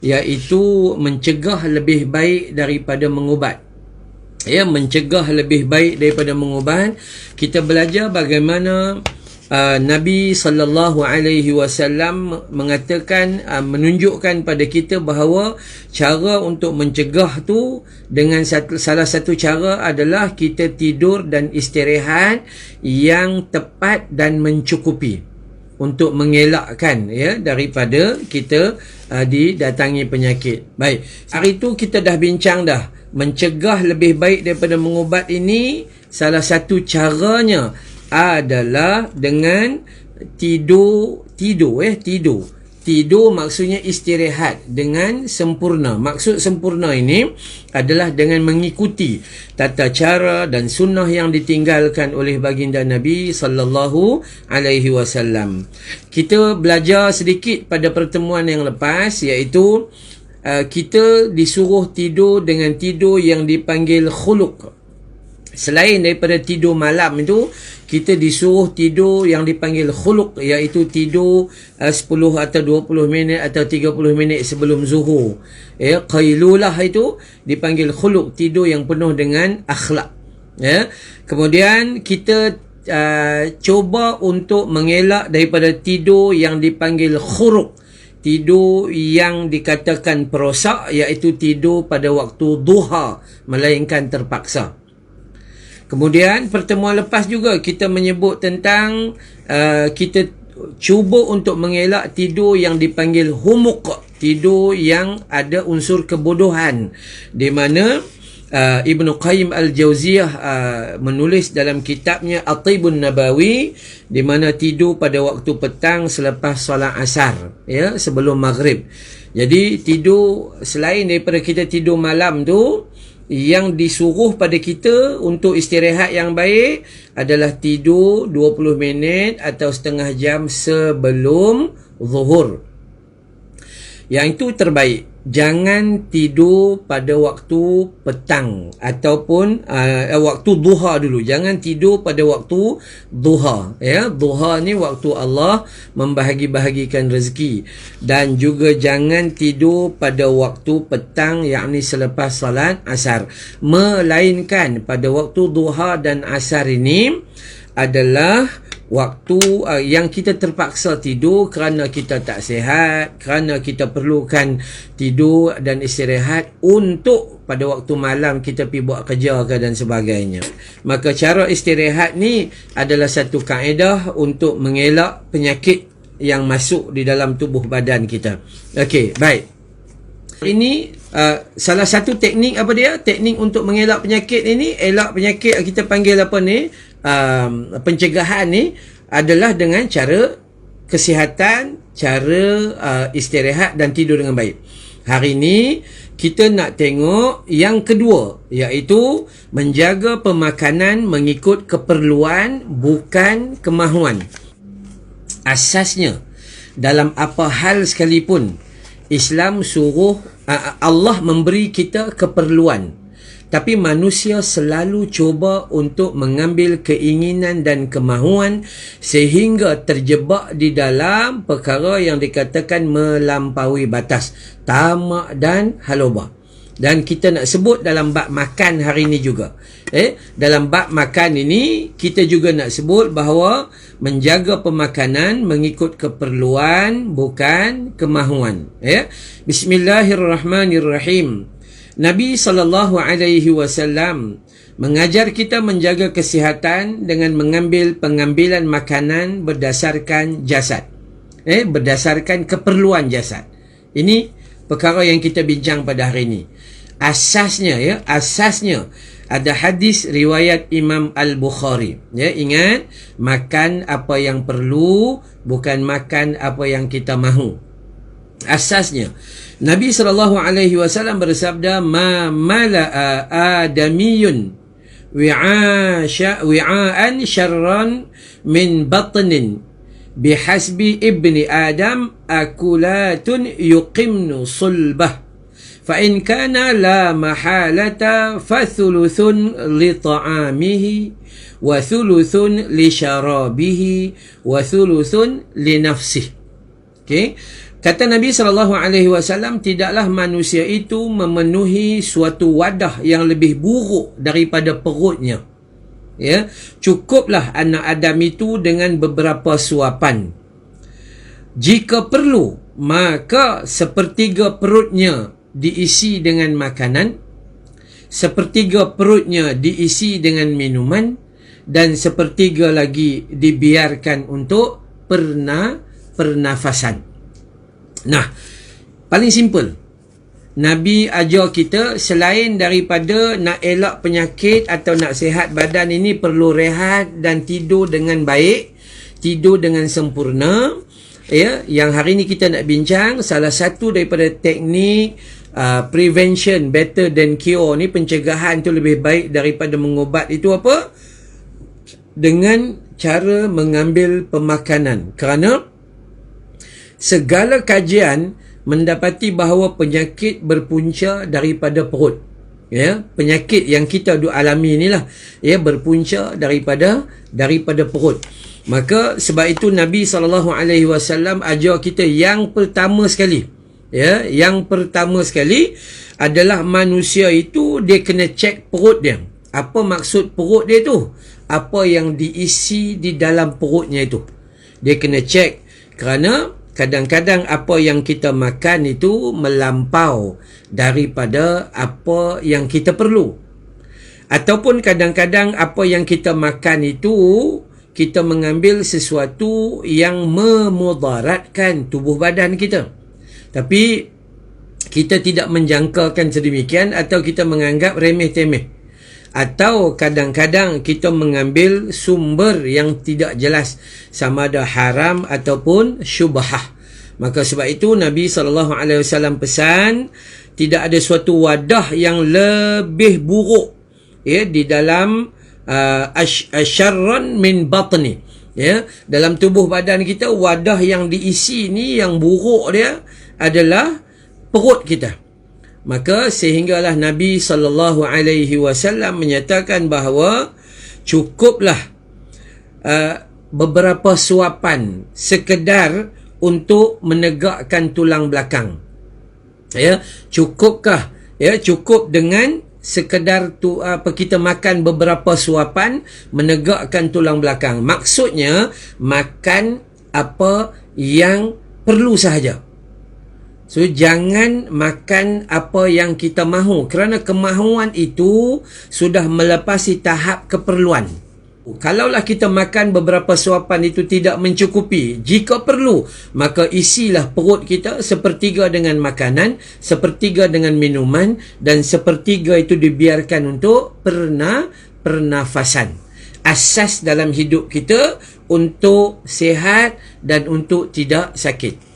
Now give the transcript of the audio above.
iaitu mencegah lebih baik daripada mengubat. Mencegah lebih baik daripada mengubat. Kita belajar bagaimana Nabi SAW mengatakan, menunjukkan pada kita bahawa cara untuk mencegah tu dengan salah satu cara adalah kita tidur dan istirahat yang tepat dan mencukupi untuk mengelakkan daripada kita didatangi penyakit. Baik, hari itu kita dah bincang dah, mencegah lebih baik daripada mengubat ini salah satu caranya adalah dengan tidur maksudnya istirahat dengan sempurna. Maksud sempurna ini adalah dengan mengikuti tata cara dan sunnah yang ditinggalkan oleh baginda Nabi sallallahu alaihi wasallam. Kita belajar sedikit pada pertemuan yang lepas, iaitu kita disuruh tidur dengan tidur yang dipanggil khuluq. Selain daripada tidur malam itu, kita disuruh tidur yang dipanggil khuluq, iaitu tidur 10 atau 20 minit atau 30 minit sebelum zuhur. Qailulah itu dipanggil khuluq, tidur yang penuh dengan akhlak. Kemudian kita cuba untuk mengelak daripada tidur yang dipanggil khuruq, tidur yang dikatakan perosak, iaitu tidur pada waktu duha melainkan terpaksa. Kemudian pertemuan lepas juga kita menyebut tentang kita cuba untuk mengelak tidur yang dipanggil humuq, tidur yang ada unsur kebodohan, di mana Ibnu Qayyim Al-Jauziyah menulis dalam kitabnya At-Tibun Nabawi, di mana tidur pada waktu petang selepas solat asar, sebelum maghrib. Jadi tidur selain daripada kita tidur malam tu, yang disuruh pada kita untuk istirahat yang baik adalah tidur 20 minit atau setengah jam sebelum zuhur. Yang itu terbaik. Jangan tidur pada waktu petang ataupun waktu duha dulu. Jangan tidur pada waktu duha. Duha ni waktu Allah membahagi-bahagikan rezeki. Dan juga jangan tidur pada waktu petang, yakni selepas salat asar. Melainkan pada waktu duha dan asar ini adalah waktu yang kita terpaksa tidur kerana kita tak sihat, kerana kita perlukan tidur dan istirahat untuk pada waktu malam kita pergi buat kerja dan sebagainya. Maka cara istirahat ni adalah satu kaedah untuk mengelak penyakit yang masuk di dalam tubuh badan kita. Okey, baik. Ini salah satu teknik apa dia? Teknik untuk mengelak penyakit ini, elak penyakit kita panggil apa ni? Pencegahan ni adalah dengan cara kesihatan, cara istirahat dan tidur dengan baik. Hari ini kita nak tengok yang kedua, iaitu menjaga pemakanan mengikut keperluan bukan kemahuan. Asasnya dalam apa hal sekalipun, Islam suruh Allah memberi kita keperluan. Tapi manusia selalu cuba untuk mengambil keinginan dan kemahuan sehingga terjebak di dalam perkara yang dikatakan melampaui batas, tamak dan halobah. Dan kita nak sebut dalam bab makan hari ini juga. Dalam bab makan ini, kita juga nak sebut bahawa menjaga pemakanan mengikut keperluan bukan kemahuan. Bismillahirrahmanirrahim. Nabi SAW mengajar kita menjaga kesihatan dengan mengambil pengambilan makanan berdasarkan jasad. Berdasarkan keperluan jasad. Ini perkara yang kita bincang pada hari ini. Asasnya ada hadis riwayat Imam Al-Bukhari. Ingat, makan apa yang perlu, bukan makan apa yang kita mahu. Asasnya Nabi SAW bersabda, ma mala'a adamiyun wi'aan syarran min batnin bihasbi ibni adam akulatun yuqimnu sulbah fa in kana la mahalata fa thuluthun li ta'amihi wa thuluthun li syarabihi wa thuluthun li nafsihi. Okay? Kata Nabi SAW, tidaklah manusia itu memenuhi suatu wadah yang lebih buruk daripada perutnya. Ya, cukuplah anak Adam itu dengan beberapa suapan. Jika perlu, maka sepertiga perutnya diisi dengan makanan, sepertiga perutnya diisi dengan minuman, dan sepertiga lagi dibiarkan untuk pernafasan. Nah, paling simple. Nabi ajar kita selain daripada nak elak penyakit atau nak sihat badan ini perlu rehat dan tidur dengan baik, tidur dengan sempurna. Ya, yang hari ni kita nak bincang salah satu daripada teknik prevention better than cure ni, pencegahan tu lebih baik daripada mengubat, itu apa? Dengan cara mengambil pemakanan. Kerana segala kajian mendapati bahawa penyakit berpunca daripada perut. Ya, penyakit yang kita alami inilah ya berpunca daripada perut. Maka sebab itu Nabi SAW ajar kita yang pertama sekali, ya, yang pertama sekali adalah manusia itu dia kena cek perut dia. Apa maksud perut dia tu? Apa yang diisi di dalam perutnya itu. Dia kena cek, kerana kadang-kadang apa yang kita makan itu melampau daripada apa yang kita perlu. Ataupun kadang-kadang apa yang kita makan itu kita mengambil sesuatu yang memudaratkan tubuh badan kita. Tapi kita tidak menjangkakan sedemikian, atau kita menganggap remeh-temeh. Atau kadang-kadang kita mengambil sumber yang tidak jelas, sama ada haram ataupun syubhah. Maka sebab itu Nabi SAW pesan, tidak ada suatu wadah yang lebih buruk ya di dalam asyarran min batni. Ya, dalam tubuh badan kita, wadah yang diisi ni yang buruk dia adalah perut kita. Maka sehinggalah Nabi SAW menyatakan bahawa cukuplah beberapa suapan sekedar untuk menegakkan tulang belakang. Ya, cukupkah? Ya, cukup dengan sekedar kita makan beberapa suapan menegakkan tulang belakang. Maksudnya makan apa yang perlu sahaja. So, jangan makan apa yang kita mahu, kerana kemahuan itu sudah melepasi tahap keperluan. Kalaulah kita makan beberapa suapan itu tidak mencukupi, jika perlu, maka isilah perut kita sepertiga dengan makanan, sepertiga dengan minuman, dan sepertiga itu dibiarkan untuk pernafasan. Asas dalam hidup kita untuk sihat dan untuk tidak sakit.